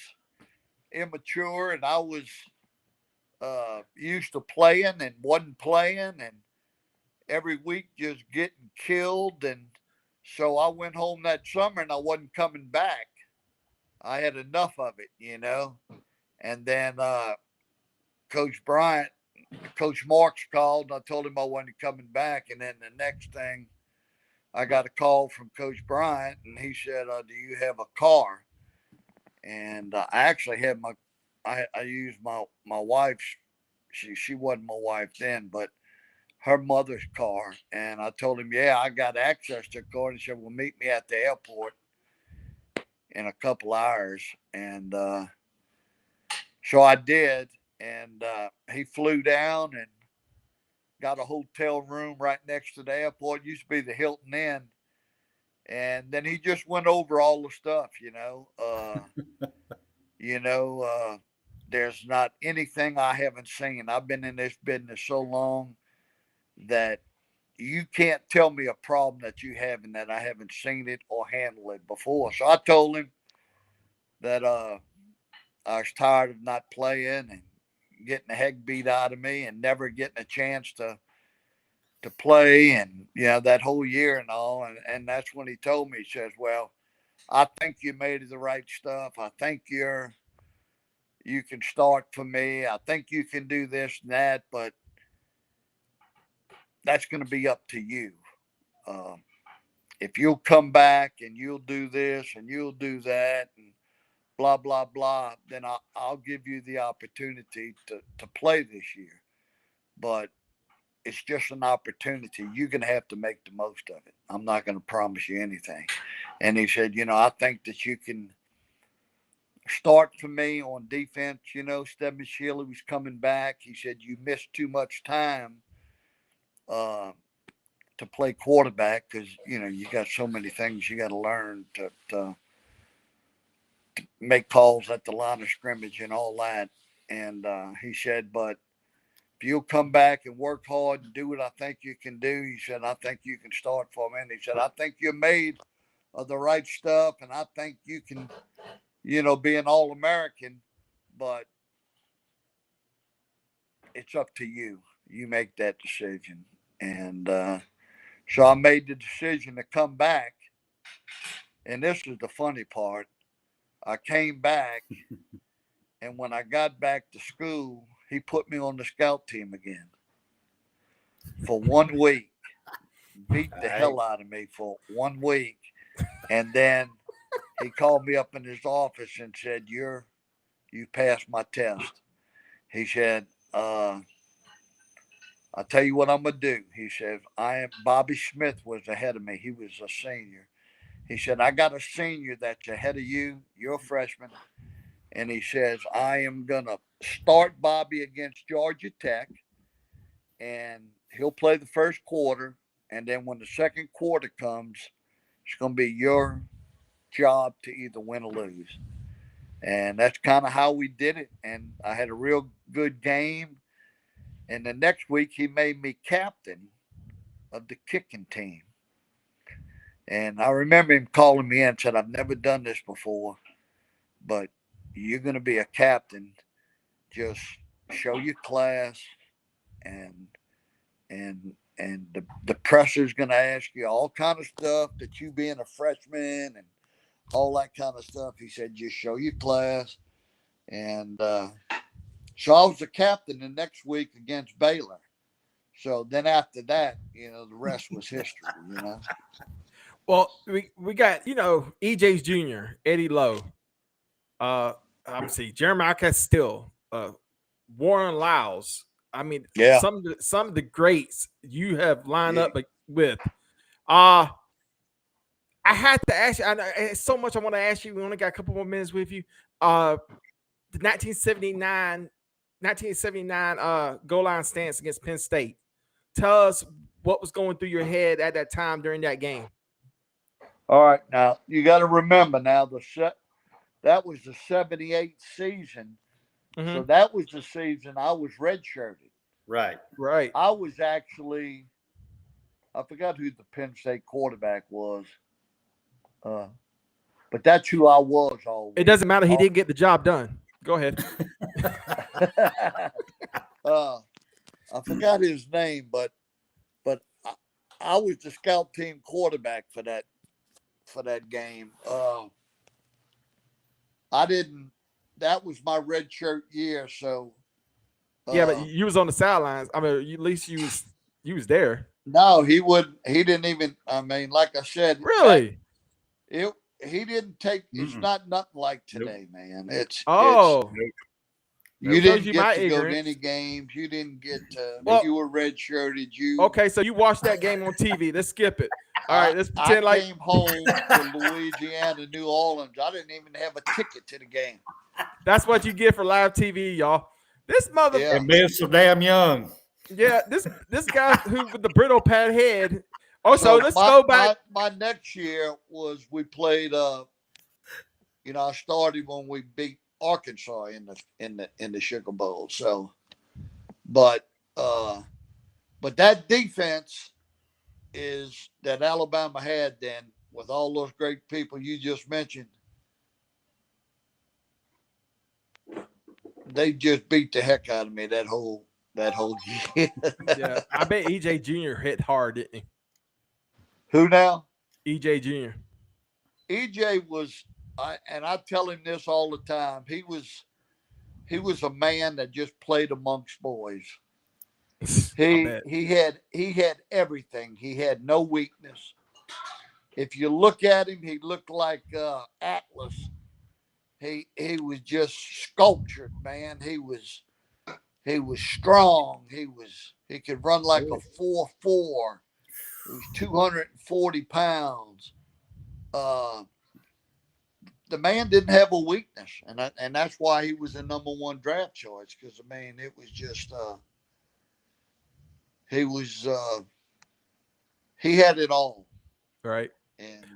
immature, and I was used to playing and wasn't playing, and every week just getting killed. And so I went home that summer, and I wasn't coming back. I had enough of it, And then Coach Marks called, and I told him I wasn't coming back. And then the next thing, I got a call from Coach Bryant, and he said, "Do you have a car?" And I actually had I used my wife's. She wasn't my wife then, but her mother's car. And I told him, "Yeah, I got access to a car." And he said, "Well, meet me at the airport in a couple hours." And so I did, and he flew down and got a hotel room right next to the airport. It used to be the Hilton Inn. And then he just went over all the stuff, there's not anything I haven't seen. I've been in this business so long that you can't tell me a problem that you have and that I haven't seen it or handled it before. So I told him that I was tired of not playing and getting the heck beat out of me and never getting a chance to play, and that whole year and all. And that's when he told me, he says, "Well, I think you made the right stuff. I think you can start for me. I think you can do this and that, but that's going to be up to you. If you'll come back and you'll do this and you'll do that and blah, blah, blah, then I'll give you the opportunity to play this year. But it's just an opportunity. You're going to have to make the most of it. I'm not going to promise you anything." And he said, "I think that you can start for me on defense." Stephen Shealy was coming back. He said, "You missed too much time to play quarterback because, you got so many things you got to learn to make calls at the line of scrimmage and all that." And he said, "But if you'll come back and work hard and do what I think you can do," he said, "I think you can start for me." And he said, "I think you're made of the right stuff, and I think you can, be an All American, but it's up to you. You make that decision." And so I made the decision to come back. And this is the funny part. I came back, and when I got back to school, he put me on the scout team again for 1 week. Beat the hell out of me for 1 week. And then he called me up in his office and said, you passed my test. He said, I'll tell you what I'm going to do. He said, Bobby Smith was ahead of me. He was a senior. He said, I got a senior that's ahead of you. You're a freshman. And he says, I am going to start Bobby against Georgia Tech, and he'll play the first quarter. And then when the second quarter comes, it's going to be your job to either win or lose. And that's kind of how we did it. And I had a real good game. And the next week, he made me captain of the kicking team. And I remember him calling me in and said, I've never done this before, but you're going to be a captain. Just show your class, and the presser's going to ask you all kind of stuff that you being a freshman and all that kind of stuff. He said, just show your class. And so I was the captain the next week against Baylor. So then after that, the rest was history, Well, we got, EJ's Jr., Eddie Lowe, Jeremiah Castile, Warren Lyles. I mean, yeah. some of the greats you have lined up with. I had to ask you. I know it's so much I want to ask you. We only got a couple more minutes with you. The 1979 goal line stance against Penn State. Tell us what was going through your head at that time during that game. All right, now you got to remember that was the 78 season. Mm-hmm. So that was the season I was redshirted. Right. I was actually, I forgot who the Penn State quarterback was, but that's who I was always. It doesn't matter. He didn't get the job done. Go ahead. I forgot his name, but I was the scout team quarterback for that game. That was my red shirt year. So yeah, but you was on the sidelines. I mean, at least you was there. No, he didn't even, like I said, really, he didn't take, it's not nothing like today, man. You didn't get to go to any games. You didn't get to, you were redshirted. Okay, so you watched that game on TV. Let's skip it. All right, let's pretend I came home to Louisiana, New Orleans. I didn't even have a ticket to the game. That's what you get for live TV, y'all. This mother and being so damn young. Yeah, this guy who with the brittle pad head. So let's go back. My next year was we played. I started when we beat Arkansas in the Sugar Bowl. So, but that defense is that Alabama had then with all those great people you just mentioned. They just beat the heck out of me that whole year. Yeah, I bet EJ Jr. hit hard, didn't he? Who now? EJ Jr. EJ was, and I tell him this all the time. He was a man that just played amongst boys. He had everything. He had no weakness. If you look at him, he looked like Atlas. He was just sculptured, man. He was strong. He could run like a 4.4. He was 240 pounds. The man didn't have a weakness, and that's why he was the number one draft choice. Because it was just he had it all, right? And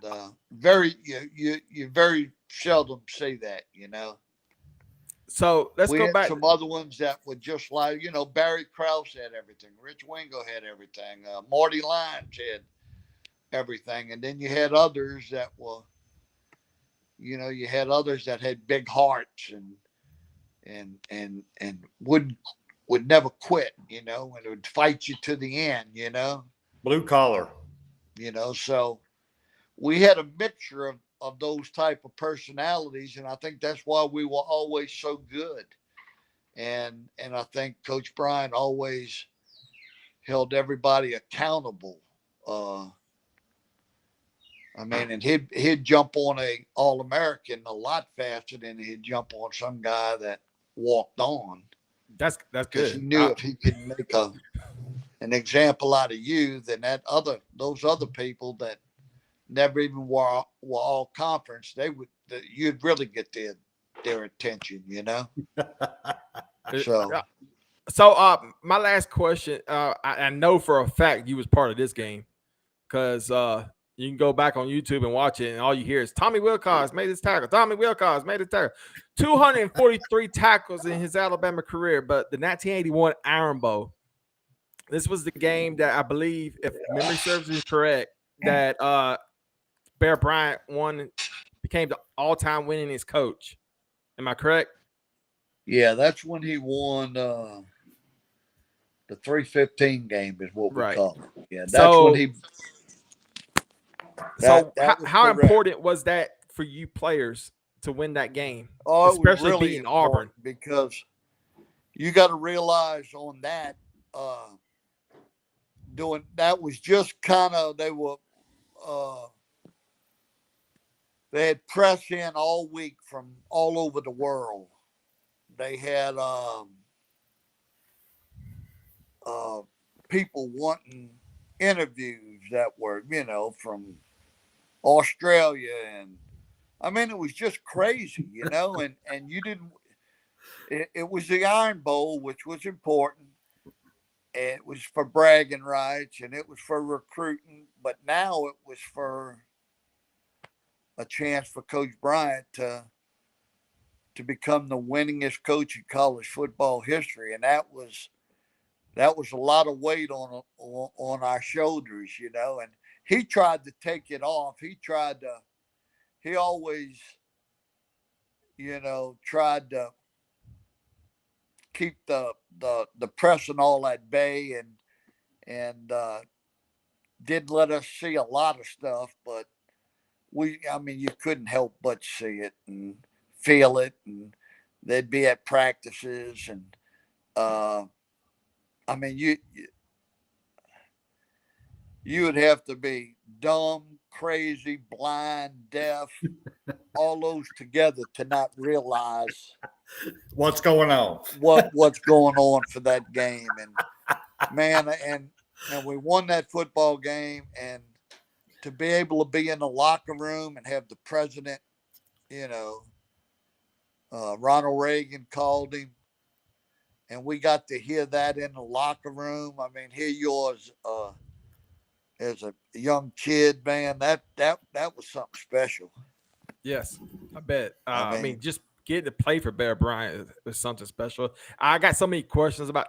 you very seldom see that, So let's go back. Some other ones that were just like, Barry Krause had everything. Rich Wingo had everything. Marty Lyons had everything. And then you had others that were, you had others that had big hearts and would never quit, and would fight you to the end, Blue collar. So we had a mixture of those type of personalities, and I think that's why we were always so good. And I think Coach Bryant always held everybody accountable. I mean, and he'd jump on a All American a lot faster than he'd jump on some guy that walked on. That's good. He knew if he could make an example out of you, then those other people that never even were all conference, you'd really get their attention, you know. So my last question, I know for a fact you was part of this game because you can go back on YouTube and watch it, and all you hear is Tommy Wilcox made his tackle. Tommy Wilcox made his tackle. 243 tackles in his Alabama career, but the 1981 Iron Bowl. This was the game that I believe, if memory serves me correct, that Bear Bryant became the all-time winningest coach. Am I correct? Yeah, that's when he won the 315 game is what we call it. Yeah, that's when he. How important was that for you players to win that game, especially really beating Auburn? Because you got to realize on that, that was just kind of they had press in all week from all over the world. They had people wanting interviews that were, from Australia. And I mean, it was just crazy, and you didn't, it was the Iron Bowl, which was important. It was for bragging rights and it was for recruiting, but now it was for a chance for Coach Bryant to become the winningest coach in college football history. And that was a lot of weight on our shoulders, and he tried to take it off. He always, tried to keep the press and all at bay and didn't let us see a lot of stuff, but you couldn't help but see it and feel it, and they'd be at practices and you would have to be dumb, crazy, blind, deaf, all those together to not realize what's going on. What's going on for that game. And man, and we won that football game, and to be able to be in the locker room and have the president, Ronald Reagan called him, and we got to hear that in the locker room. I mean, here yours as a young kid, man, that was something special. Yes, I bet. I mean, just getting to play for Bear Bryant is something special. I got so many questions about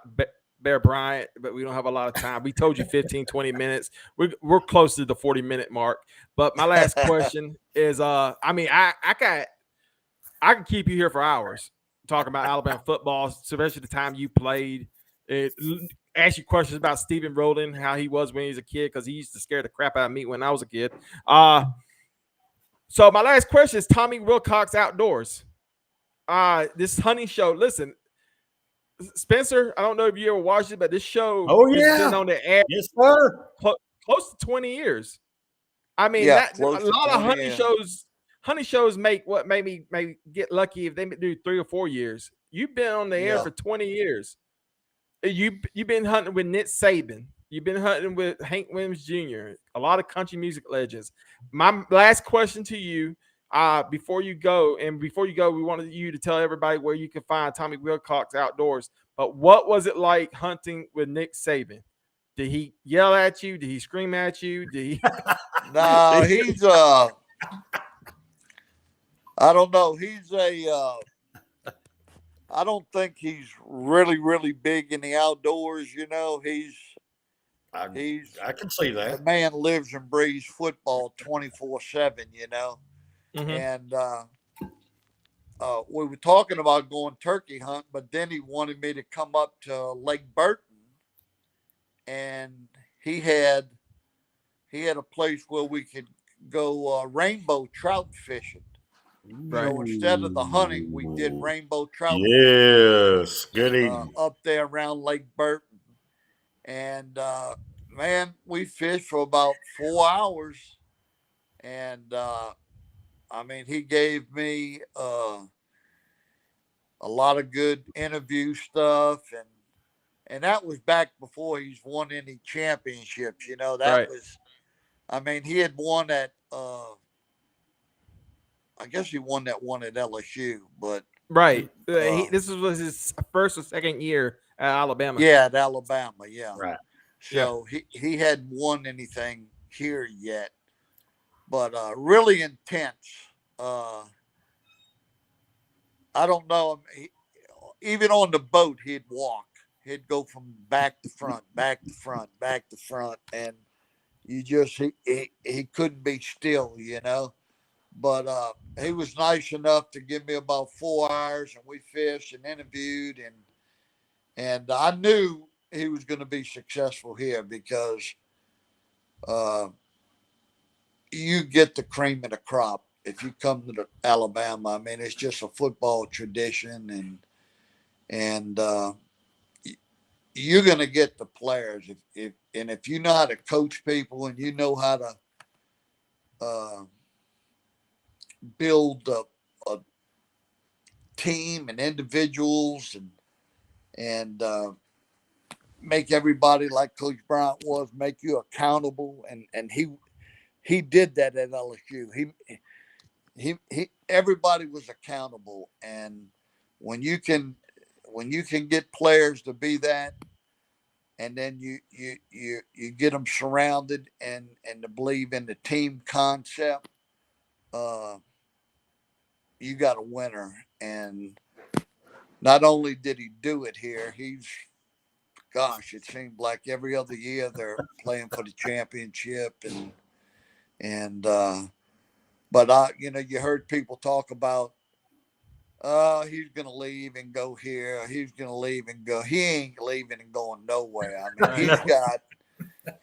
Bear Bryant, but we don't have a lot of time. We told you 15, 20 minutes. We're close to the 40-minute mark. But my last question is, I can keep you here for hours talking about Alabama football, especially the time you played. Ask you questions about Stephen Rowland, how he was when he was a kid, because he used to scare the crap out of me when I was a kid. So my last question is Tommy Wilcox Outdoors. This hunting show. Listen, Spencer, I don't know if you ever watched it, but this show has been on the air close to 20 years. I mean, a lot of hunting shows make what made me maybe get lucky if they do 3 or 4 years. You've been on the air for 20 years. You've been hunting with Nick Saban. You've been hunting with Hank Williams Jr., a lot of country music legends. My last question to you, before you go, we wanted you to tell everybody where you can find Tommy Wilcox Outdoors. But what was it like hunting with Nick Saban? Did he yell at you? Did he scream at you? Did he? No, he's I don't know. I don't think he's really, really big in the outdoors. I can see that. The man lives and breathes football 24/7. Mm-hmm. And we were talking about going turkey hunt, but then he wanted me to come up to Lake Burton, and he had a place where we could go rainbow trout fishing. Right. So instead of the hunting, we did rainbow trout Yes, good fishing, eating. up there around Lake Burton. And man, we fished for about 4 hours. And I mean, he gave me a lot of good interview stuff, and that was back before he's won any championships. That Right. was, I mean, he had won at, I guess he won that one at LSU, but Right. This was his first or second year at Alabama. yeah, at Alabama, yeah. Right. So he hadn't won anything here yet, but really intense. I don't know. Even on the boat, he'd walk. He'd go from back to front, back to front, back to front, and you just he couldn't be still, But he was nice enough to give me about 4 hours, and we fished and interviewed, and I knew he was going to be successful here because you get the cream of the crop if you come to Alabama. I mean, it's just a football tradition, and you're going to get the players if you know how to coach people and you know how to build a team and individuals and make everybody, like Coach Bryant was, make you accountable, and he did that at LSU. He everybody was accountable, and when you can get players to be that, and then you get them surrounded and to believe in the team concept, you got a winner. And not only did he do it here, it seemed like every other year they're playing for the championship, but you heard people talk about, he's going to leave and go here. He's going to leave and go. He ain't leaving and going nowhere. I mean,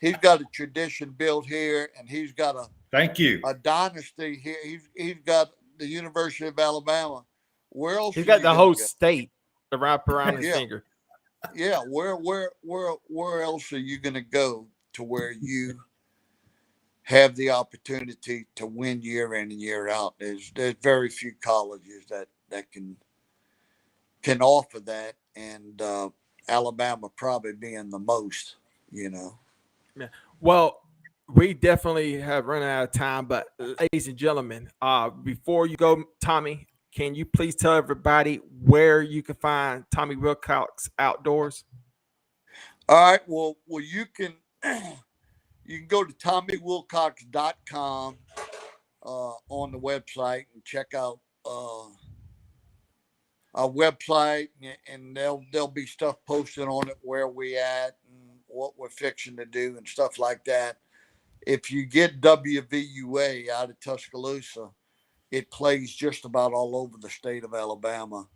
he's got a tradition built here, and he's got a dynasty here. He's got the University of Alabama. Where else? He's got the whole state to wrap around his Yeah. finger. Yeah, where else are you going to go to where you have the opportunity to win year in and year out? There's very few colleges that can offer that, and Alabama probably being the most. Yeah. Well, we definitely have run out of time, but ladies and gentlemen, before you go, Tommy, can you please tell everybody where you can find Tommy Wilcox Outdoors? All right. Well, you can go to TommyWilcox.com on the website and check out our website, and there'll be stuff posted on it where we at and what we're fixing to do and stuff like that. If you get WVUA out of Tuscaloosa, it plays just about all over the state of Alabama.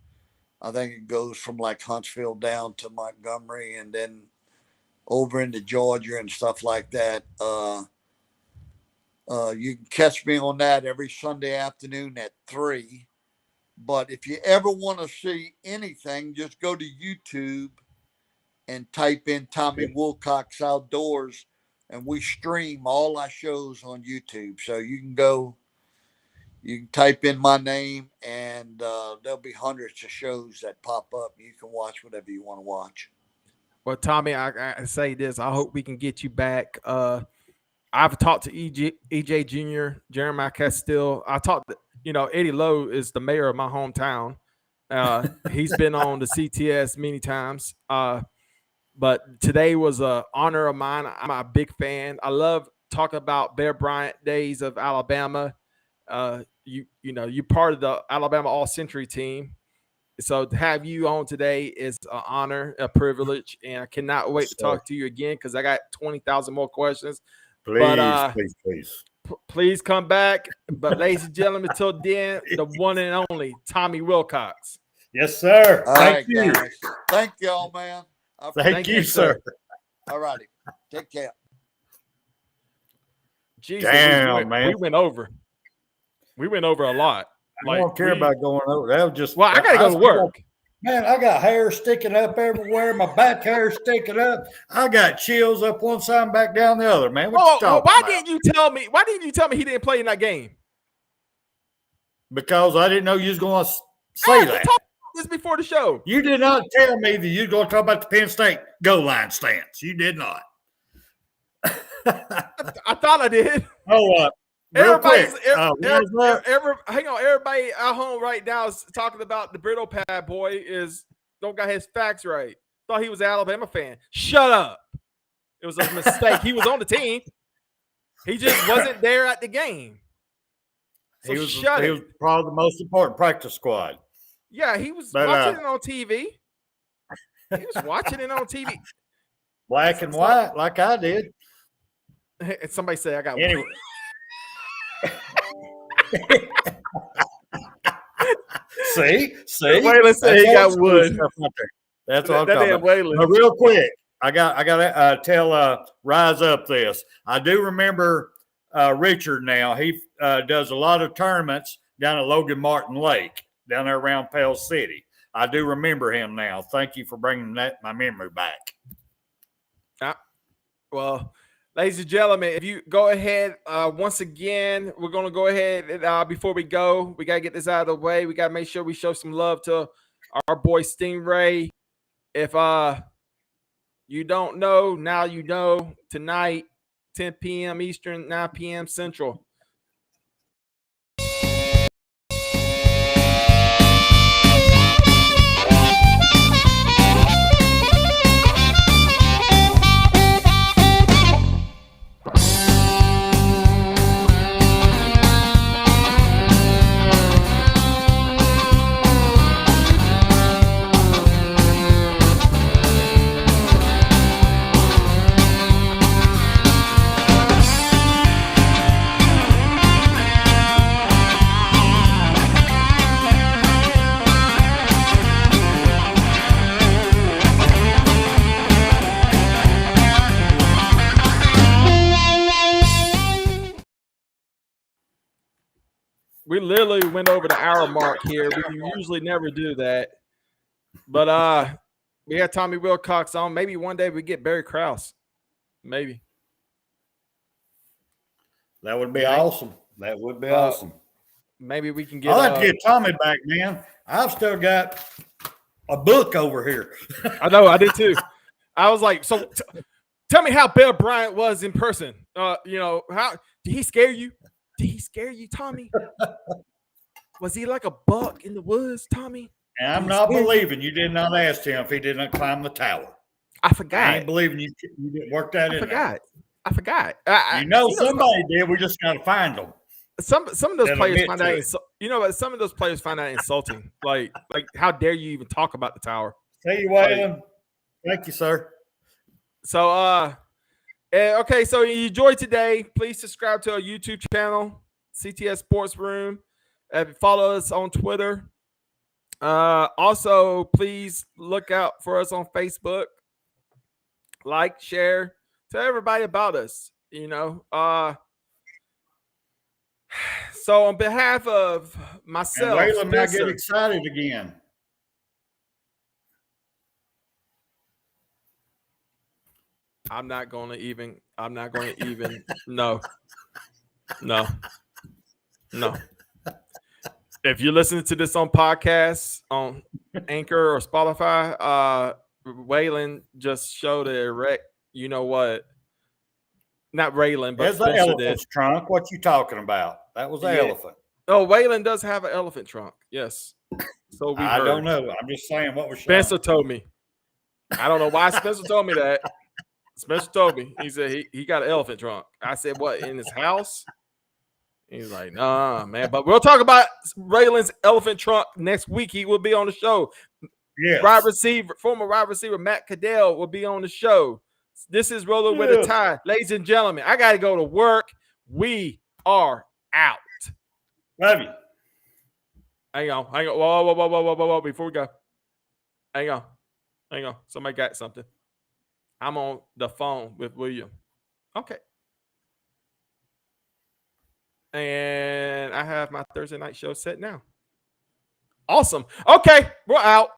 I think it goes from like Huntsville down to Montgomery and then over into Georgia and stuff like that. You can catch me on that every Sunday afternoon at 3. But if you ever want to see anything, just go to YouTube and type in Tommy Wilcox Outdoors, and we stream all our shows on YouTube. So you can type in my name, and there'll be hundreds of shows that pop up. You can watch whatever you want to watch. Well, Tommy, I say this. I hope we can get you back. I've talked to EJ Jr., Jeremiah Castile. I talked to, Eddie Lowe is the mayor of my hometown. He's been on the CTS many times. But today was an honor of mine. I'm a big fan. I love talking about Bear Bryant days of Alabama. You're part of the Alabama All-Century team. So to have you on today is an honor, a privilege, and I cannot wait to talk to you again because I got 20,000 more questions. Please come back. But ladies and gentlemen, until then, the one and only Tommy Wilcox. Yes, sir. Thank you. Guys. Thank y'all, man. Thank you, sir. All righty. Take care. Jesus, Damn, man. we went over. We went over a lot. I don't care about going over. That was just. Well, I gotta go to work. Man, I got hair sticking up everywhere. My back hair sticking up. I got chills up one side and back down the other, man. What you talking why about? didn't you tell me? Why didn't you tell me he didn't play in that game? Because I didn't know you was going to say that. Talk this before the show. You did not tell me that you were going to talk about the Penn State goal line stance. You did not. I thought I did. Oh, real quick. Hang on. Everybody at home right now is talking about the brittle pad boy don't got his facts right. Thought he was an Alabama fan. Shut up. It was a mistake. He was on the team. He just wasn't there at the game. So he was probably the most important practice squad. Yeah, he was watching it on TV. He was watching it on TV. Black and white, like I did. Somebody say I got anyway. See, Waylon said he got wood. That's what I'm talking about. But real quick, I got to tell Rise Up this. I do remember Richard now. He does a lot of tournaments down at Logan Martin Lake, down there around Pell City. I do remember him now. Thank you for bringing my memory back. Well, ladies and gentlemen, if you go ahead, once again, we're going to go ahead and before we go, we got to get this out of the way. We got to make sure we show some love to our boy Stingray. If you don't know, now you know. Tonight, 10 p.m. Eastern, 9 p.m. Central. We literally went over the hour mark here. We usually never do that. But we had Tommy Wilcox on. Maybe one day we get Barry Krause. Maybe. That would be awesome. That would be awesome. Maybe we can get I'll have to get Tommy back, man. I've still got a book over here. I know, I did too. I was like, so tell me how Bear Bryant was in person. How did he scare you? Did he scare you, Tommy? Was he like a buck in the woods, Tommy? And I'm not believing you did not ask him if he didn't climb the tower. I forgot. I ain't believing you didn't work that in there. I forgot. Somebody did. We just got to find them. Some of those players find out. Some of those players find out insulting. Like how dare you even talk about the tower? Tell you what, thank you, sir. So okay, so you enjoyed today. Please subscribe to our YouTube channel, CTS Sports Room. Follow us on Twitter. Also, please look out for us on Facebook. Like, share, tell everybody about us. So on behalf of myself, and Waylon, now get excited again. I'm not going to even. No. If you're listening to this on podcasts, on Anchor or Spotify, Waylon just showed a erect. You know what? Not Waylon, but there's the elephant's trunk. What you talking about? That was the elephant. Oh, Waylon does have an elephant trunk. Yes. So I don't know. I'm just saying what was Spencer told me. I don't know why Spencer told me that. Spencer told me. He said he got an elephant trunk. I said, what, in his house? He's like, nah, man. But we'll talk about Waylon's elephant trunk next week. He will be on the show. Yes. Former wide receiver Matt Caddell will be on the show. This is Rolling with a Tie. Ladies and gentlemen, I got to go to work. We are out. Love you. Hang on. Whoa. Before we go. Hang on. Somebody got something. I'm on the phone with William. Okay. And I have my Thursday night show set now. Awesome. Okay, we're out.